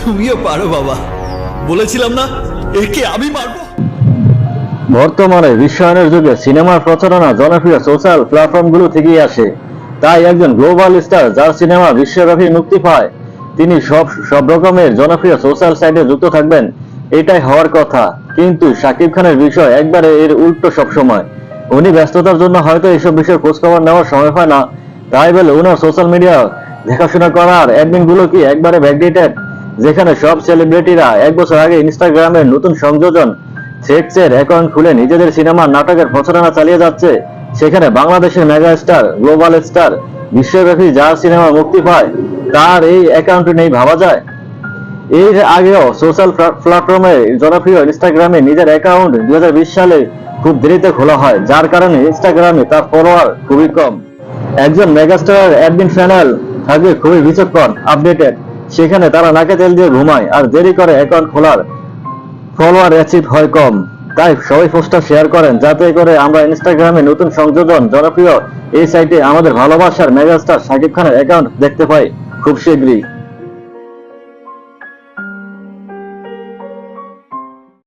তুমিও পারো বাবা, বলেছিলাম না একে আমি মারবো। বর্তমানে বিশ্বায়নের যুগে সিনেমার প্রচারণা জনপ্রিয় সোশ্যাল প্ল্যাটফর্মগুলো থেকেই আসে। তাই একজন গ্লোবাল স্টার যার সিনেমা বিশ্বব্যাপী মুক্তি পায় তিনি সব রকমের জনপ্রিয় সোশ্যাল সাইটে যুক্ত থাকবেন, এটাই হওয়ার কথা। কিন্তু শাকিব খানের বিষয় একবারে এর উল্টো। সবসময় উনি ব্যস্ততার জন্য হয়তো এসব বিষয়ে খোঁজখবর নেওয়ার সময় পায় না, তাই বলে ওনার সোশ্যাল মিডিয়া দেখাশোনা করার অ্যাডমিন গুলো কি একবারে ব্যাকডেটেড, যেখানে সব সেলিব্রিটিরা 1 বছর আগে ইনস্টাগ্রামের নতুন সংযোজন থ্রেডসের অ্যাকাউন্ট খুলে নিজেদের সিনেমার নাটকের প্রচারণা চালিয়ে যাচ্ছে, সেখানে বাংলাদেশের মেগা স্টার, গ্লোবাল স্টার, বিশ্বব্যাপী যার সিনেমা মুক্তি পায় তার এই অ্যাকাউন্ট নেই ভাবা যায়। এর আগেও সোশ্যাল প্ল্যাটফর্মে জনপ্রিয় ইনস্টাগ্রামে নিজের অ্যাকাউন্ট 2020 সালে খুব দেরিতে খোলা হয়, যার কারণে ইনস্টাগ্রামে তার ফলোয়ার খুবই কম। একজন মেগাস্টারের অ্যাডমিন প্যানেল থাকবে খুবই বিচক্ষণ, আপডেটেড, সেখানে তারা নাকে তেল দিয়ে ঘুমায় আর দেরি করে অ্যাকাউন্ট খোলার, ফলোয়ার অ্যাচিভ হয় কম। তাই সবাই পোস্টটা শেয়ার করেন যাতে করে আমরা ইনস্টাগ্রামে নতুন সংযোজন জনপ্রিয় এই সাইটে আমাদের ভালোবাসার মেগাস্টার শাকিব খানের অ্যাকাউন্ট দেখতে পাই খুব শীঘ্রই।